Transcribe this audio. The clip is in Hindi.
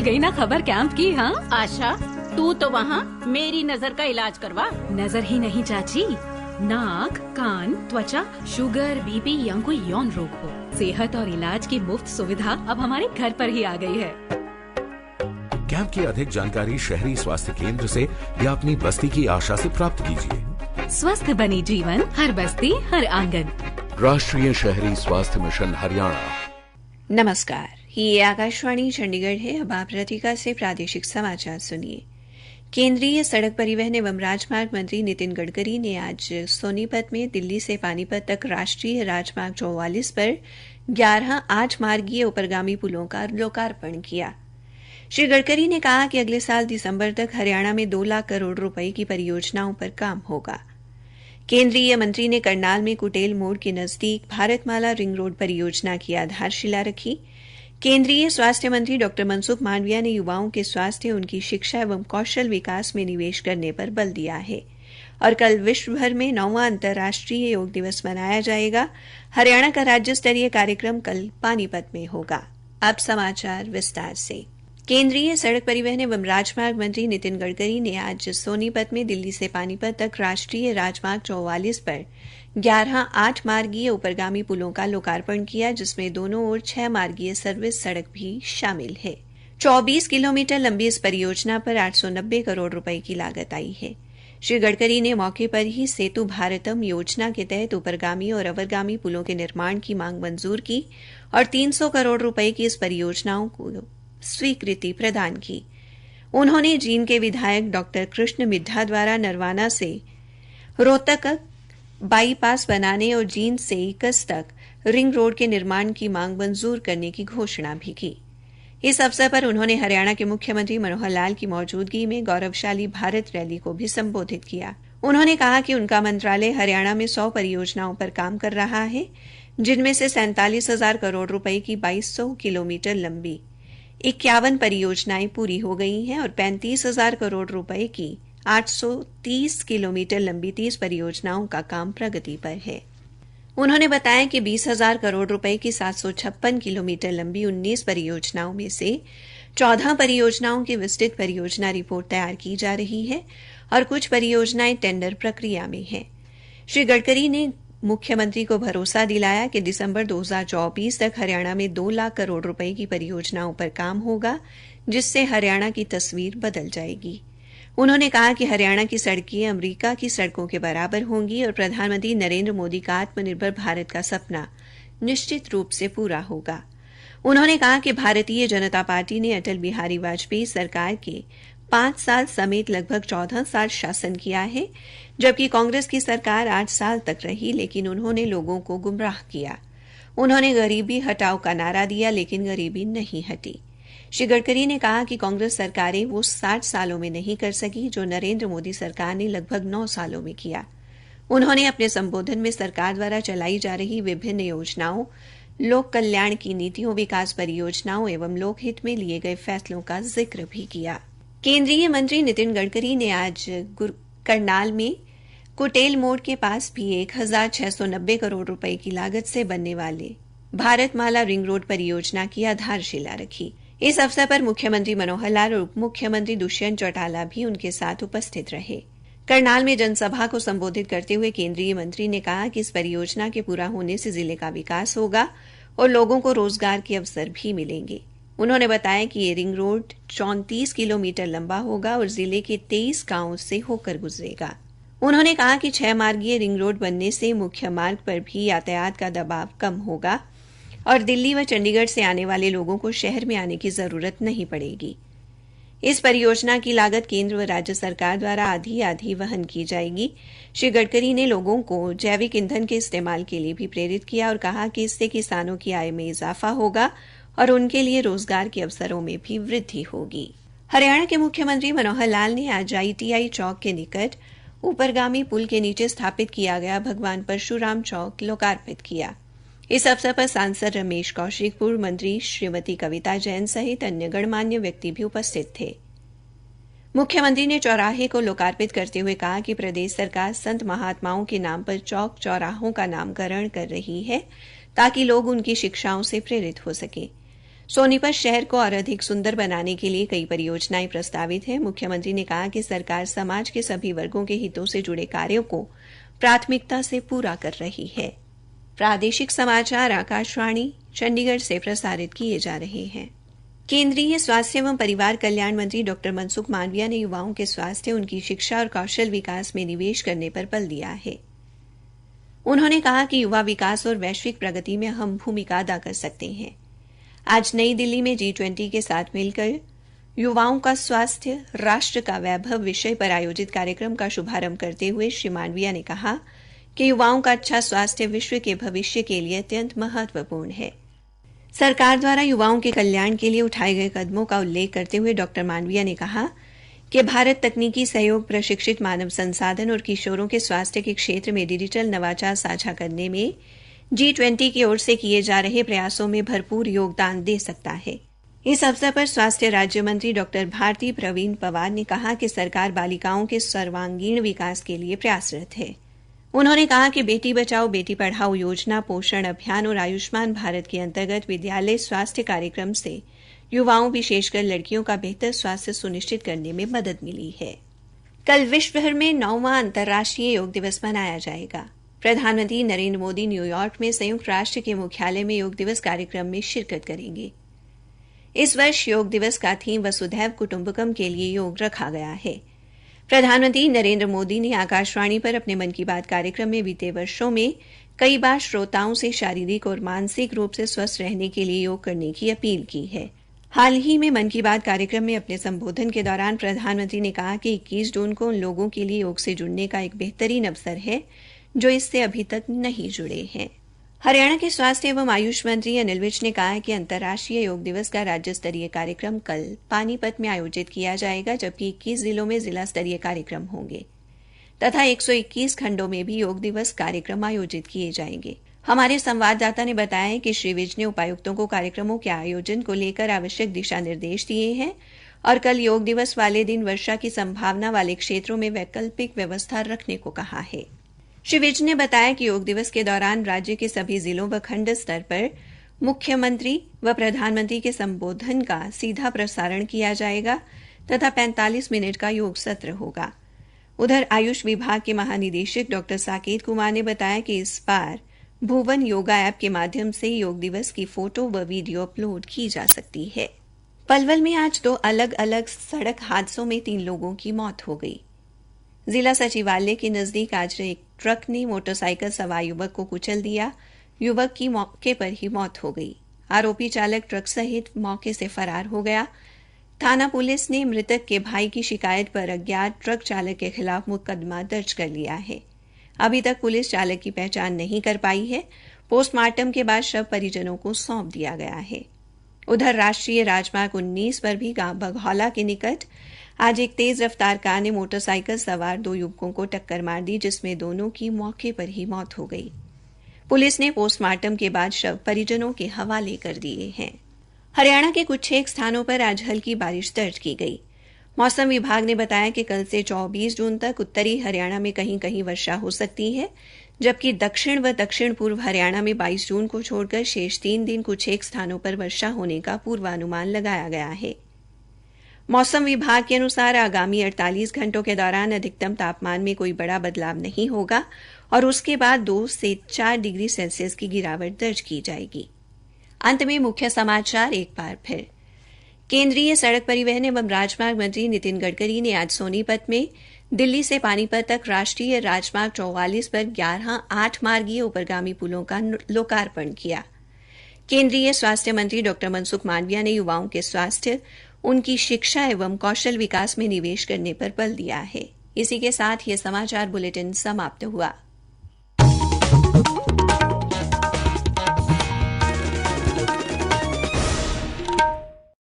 गई ना खबर कैंप की। हाँ आशा, तू तो वहाँ मेरी नजर का इलाज करवा। नजर ही नहीं चाची, नाक कान त्वचा शुगर बीपी या कोई यौन रोग हो, सेहत और इलाज की मुफ्त सुविधा अब हमारे घर पर ही आ गई है। कैंप की अधिक जानकारी शहरी स्वास्थ्य केंद्र से या अपनी बस्ती की आशा से प्राप्त कीजिए। स्वस्थ बनी जीवन, हर बस्ती हर आंगन। राष्ट्रीय शहरी स्वास्थ्य मिशन हरियाणा। नमस्कार, ये आकाशवाणी चंडीगढ़ है। अब आप रतिका से प्रादेशिक समाचार सुनिए। केंद्रीय सड़क परिवहन एवं राजमार्ग मंत्री नितिन गडकरी ने आज सोनीपत में दिल्ली से पानीपत तक राष्ट्रीय राजमार्ग 44 पर 11 8 मार्गीय ऊपरगामी पुलों का लोकार्पण किया। श्री गडकरी ने कहा कि अगले साल दिसंबर तक हरियाणा में 2 लाख करोड़ रुपए की परियोजनाओं पर काम होगा। केंद्रीय मंत्री ने करनाल में कुटेल मोड़ के नजदीक भारतमाला रिंग रोड परियोजना की आधारशिला रखी। केंद्रीय स्वास्थ्य मंत्री डॉ मनसुख मांडविया ने युवाओं के स्वास्थ्य, उनकी शिक्षा एवं कौशल विकास में निवेश करने पर बल दिया है। और कल विश्व भर में 9वां अंतर्राष्ट्रीय योग दिवस मनाया जाएगा। हरियाणा का राज्य स्तरीय कार्यक्रम कल पानीपत में होगा। अब समाचार विस्तार से। केंद्रीय सड़क परिवहन एवं राजमार्ग मंत्री नितिन गडकरी ने आज सोनीपत में दिल्ली से पानीपत तक राष्ट्रीय राजमार्ग 44 पर 11 8 मार्गीय ऊपरगामी पुलों का लोकार्पण किया, जिसमें दोनों ओर 6 मार्गीय सर्विस सड़क भी शामिल है। 24 किलोमीटर लंबी इस परियोजना पर 890 करोड़ रुपए की लागत आई है। श्री गडकरी ने मौके पर ही सेतु भारतम योजना के तहत ऊपरगामी और अवरगामी पुलों के निर्माण की मांग मंजूर की और 300 करोड़ रुपए की इस परियोजनाओं को स्वीकृति प्रदान की। उन्होंने जींद के विधायक डॉक्टर कृष्ण मिड्ढा द्वारा नरवाना से रोहतक बाईपास बनाने और जींद से इकस तक रिंग रोड के निर्माण की मांग मंजूर करने की घोषणा भी की। इस अवसर पर उन्होंने हरियाणा के मुख्यमंत्री मनोहर लाल की मौजूदगी में गौरवशाली भारत रैली को भी संबोधित किया। उन्होंने कहा कि उनका मंत्रालय हरियाणा में 100 परियोजनाओं पर काम कर रहा है, जिनमें से 47,000 करोड़ रुपए की 2200 किलोमीटर लंबी 51 परियोजनाएं पूरी हो गई हैं और 35,000 करोड़ रुपए की 830 किलोमीटर लंबी 30 परियोजनाओं का काम प्रगति पर है। उन्होंने बताया कि 20,000 करोड़ रुपए की 756 किलोमीटर लंबी 19 परियोजनाओं में से 14 परियोजनाओं की विस्तृत परियोजना रिपोर्ट तैयार की जा रही है और कुछ परियोजनाएं टेंडर प्रक्रिया में हैं। श्री गडकरी ने मुख्यमंत्री को भरोसा दिलाया कि दिसंबर 2024 तक हरियाणा में 2 लाख करोड़ रुपए की परियोजनाओं पर काम होगा, जिससे हरियाणा की तस्वीर बदल जाएगी। उन्होंने कहा कि हरियाणा की सड़कें अमेरिका की सड़कों के बराबर होंगी और प्रधानमंत्री नरेंद्र मोदी का आत्मनिर्भर भारत का सपना निश्चित रूप से पूरा होगा। उन्होंने कहा कि भारतीय जनता पार्टी ने अटल बिहारी वाजपेयी सरकार के 5 साल समेत लगभग 14 साल शासन किया है, जबकि कांग्रेस की सरकार 8 साल तक रही, लेकिन उन्होंने लोगों को गुमराह किया। उन्होंने गरीबी हटाओ का नारा दिया, लेकिन गरीबी नहीं हटी। श्री गडकरी ने कहा कि कांग्रेस सरकारें वो 60 सालों में नहीं कर सकी जो नरेंद्र मोदी सरकार ने लगभग 9 सालों में किया। उन्होंने अपने संबोधन में सरकार द्वारा चलाई जा रही विभिन्न योजनाओं, लोक कल्याण की नीतियों, विकास परियोजनाओं एवं लोकहित में लिए गए फैसलों का जिक्र भी किया। केंद्रीय मंत्री नितिन गडकरी ने आज करनाल में कुटेल मोड़ के पास भी 1,690 करोड़ रुपए की लागत से बनने वाले भारतमाला रिंग रोड परियोजना की आधारशिला रखी। इस अवसर पर मुख्यमंत्री मनोहर लाल और उप मुख्यमंत्री दुष्यंत चौटाला भी उनके साथ उपस्थित रहे। करनाल में जनसभा को संबोधित करते हुए केंद्रीय मंत्री ने कहा कि इस परियोजना के पूरा होने से जिले का विकास होगा और लोगों को रोजगार के अवसर भी मिलेंगे। उन्होंने बताया कि ये रिंग रोड 34 किलोमीटर लंबा होगा और जिले के 23 गांवों से होकर गुजरेगा। उन्होंने कहा कि 6 मार्गीय रिंग रोड बनने से मुख्य मार्ग पर भी यातायात का दबाव कम होगा और दिल्ली व चंडीगढ़ से आने वाले लोगों को शहर में आने की जरूरत नहीं पड़ेगी। इस परियोजना की लागत केंद्र व राज्य सरकार द्वारा आधी वहन की जाएगी। श्री गडकरी ने लोगों को जैविक ईंधन के इस्तेमाल के लिए भी प्रेरित किया और कहा कि इससे किसानों की आय में इजाफा होगा और उनके लिए रोजगार के अवसरों में भी वृद्धि होगी। हरियाणा के मुख्यमंत्री मनोहर लाल ने आज ITI चौक के निकट ऊपरगामी पुल के नीचे स्थापित किया गया भगवान परशुराम चौक लोकार्पित किया। इस अवसर पर सांसद रमेश कौशिक, पूर्व मंत्री श्रीमती कविता जैन सहित अन्य गणमान्य व्यक्ति भी उपस्थित थे। मुख्यमंत्री ने चौराहे को लोकार्पित करते हुए कहा कि प्रदेश सरकार संत महात्माओं के नाम पर चौक चौराहों का नामकरण कर रही है ताकि लोग उनकी शिक्षाओं से प्रेरित हो सकें। सोनीपत शहर को और अधिक सुंदर बनाने के लिए कई परियोजनाएं प्रस्तावित हैं। मुख्यमंत्री ने कहा कि सरकार समाज के सभी वर्गों के हितों से जुड़े कार्यों को प्राथमिकता से पूरा कर रही है। प्रादेशिक समाचार आकाशवाणी चंडीगढ़ से प्रसारित किए जा रहे हैं। केंद्रीय स्वास्थ्य एवं परिवार कल्याण मंत्री डॉ मनसुख मांडविया ने युवाओं के स्वास्थ्य, उनकी शिक्षा और कौशल विकास में निवेश करने पर बल दिया है। उन्होंने कहा कि युवा विकास और वैश्विक प्रगति में अहम भूमिका अदा कर सकते हैं। आज नई दिल्ली में G20 के साथ मिलकर युवाओं का स्वास्थ्य राष्ट्र का वैभव विषय पर आयोजित कार्यक्रम का शुभारंभ करते हुए श्री मांडविया ने कहा कि युवाओं का अच्छा स्वास्थ्य विश्व के भविष्य के लिए अत्यंत महत्वपूर्ण है। सरकार द्वारा युवाओं के कल्याण के लिए उठाए गए कदमों का उल्लेख करते हुए डॉ मांडविया ने कहा कि भारत तकनीकी सहयोग, प्रशिक्षित मानव संसाधन और किशोरों के स्वास्थ्य के क्षेत्र में डिजिटल नवाचार साझा करने में G20 की ओर से किए जा रहे प्रयासों में भरपूर योगदान दे सकता है। इस अवसर पर स्वास्थ्य राज्य मंत्री डॉ भारती प्रवीण पवार ने कहा कि सरकार बालिकाओं के सर्वांगीण विकास के लिए प्रयासरत है। उन्होंने कहा कि बेटी बचाओ बेटी पढ़ाओ योजना, पोषण अभियान और आयुष्मान भारत के अंतर्गत विद्यालय स्वास्थ्य कार्यक्रम से युवाओं, विशेषकर लड़कियों का बेहतर स्वास्थ्य सुनिश्चित करने में मदद मिली है। कल विश्व भर में 9वां अंतर्राष्ट्रीय योग दिवस मनाया जाएगा। प्रधानमंत्री नरेंद्र मोदी न्यूयॉर्क में संयुक्त राष्ट्र के मुख्यालय में योग दिवस कार्यक्रम में शिरकत करेंगे। इस वर्ष योग दिवस का थीम वसुधैव कुटुंबकम के लिए योग रखा गया है। प्रधानमंत्री नरेंद्र मोदी ने आकाशवाणी पर अपने मन की बात कार्यक्रम में बीते वर्षों में कई बार श्रोताओं से शारीरिक और मानसिक रूप से स्वस्थ रहने के लिए योग करने की अपील की है। हाल ही में मन की बात कार्यक्रम में अपने संबोधन के दौरान प्रधानमंत्री ने कहा कि 21 जून को उन लोगों के लिए योग से जुड़ने का एक बेहतरीन अवसर है जो इससे अभी तक नहीं जुड़े हैं। हरियाणा के स्वास्थ्य एवं आयुष मंत्री अनिल विज ने कहा है कि अंतर्राष्ट्रीय योग दिवस का राज्य स्तरीय कार्यक्रम कल पानीपत में आयोजित किया जाएगा, जबकि 21 जिलों में जिला स्तरीय कार्यक्रम होंगे तथा 121 खंडों में भी योग दिवस कार्यक्रम आयोजित किए जाएंगे। हमारे संवाददाता ने बताया है कि श्री विज ने उपायुक्तों को कार्यक्रमों के आयोजन को लेकर आवश्यक दिशा निर्देश दिए हैं और कल योग दिवस वाले दिन वर्षा की संभावना वाले क्षेत्रों में वैकल्पिक व्यवस्था रखने को कहा है। श्री विज ने बताया कि योग दिवस के दौरान राज्य के सभी जिलों व खंड स्तर पर मुख्यमंत्री व प्रधानमंत्री के संबोधन का सीधा प्रसारण किया जाएगा तथा 45 मिनट का योग सत्र होगा। उधर आयुष विभाग के महानिदेशक डॉ साकेत कुमार ने बताया कि इस बार भुवन योगा ऐप के माध्यम से योग दिवस की फोटो व वीडियो अपलोड की जा सकती है। पलवल में आज 2 अलग अलग सड़क हादसों में 3 लोगों की मौत हो गई। जिला सचिवालय के नजदीक आज एक ट्रक ने मोटरसाइकिल सवार युवक को कुचल दिया। युवक की मौके पर ही मौत हो गई। आरोपी चालक ट्रक सहित मौके से फरार हो गया। थाना पुलिस ने मृतक के भाई की शिकायत पर अज्ञात ट्रक चालक के खिलाफ मुकदमा दर्ज कर लिया है। अभी तक पुलिस चालक की पहचान नहीं कर पाई है। पोस्टमार्टम के बाद शव परिजनों को सौंप दिया गया है। उधर राष्ट्रीय राजमार्ग 19 पर भी गांव बघौला के निकट आज एक तेज रफ्तार कार ने मोटरसाइकिल सवार 2 युवकों को टक्कर मार दी, जिसमें दोनों की मौके पर ही मौत हो गई। पुलिस ने पोस्टमार्टम के बाद शव परिजनों के हवाले कर दिए हैं। हरियाणा के कुछ 6 स्थानों पर आज हल्की बारिश दर्ज की गई। मौसम विभाग ने बताया कि कल से 24 जून तक उत्तरी हरियाणा में कहीं कहीं वर्षा हो सकती है, जबकि दक्षिण व दक्षिण पूर्व हरियाणा में 22 जून को छोड़कर शेष 3 दिन कुछ 1 स्थानों पर वर्षा होने का पूर्वानुमान लगाया गया है। मौसम विभाग के अनुसार आगामी 48 घंटों के दौरान अधिकतम तापमान में कोई बड़ा बदलाव नहीं होगा और उसके बाद 2 से 4 डिग्री सेल्सियस की गिरावट दर्ज की जाएगी। अंत में मुख्य समाचार एक बार फिर। केंद्रीय सड़क परिवहन एवं राजमार्ग मंत्री नितिन गडकरी ने आज सोनीपत में दिल्ली से पानीपत तक राष्ट्रीय राजमार्ग 44 पर 11 8 मार्गीय ऊपरगामी पुलों का लोकार्पण किया। केंद्रीय स्वास्थ्य मंत्री डॉ मनसुख मांडविया ने युवाओं के स्वास्थ्य, उनकी शिक्षा एवं कौशल विकास में निवेश करने पर बल दिया है। इसी के साथ ये समाचार बुलेटिन समाप्त हुआ।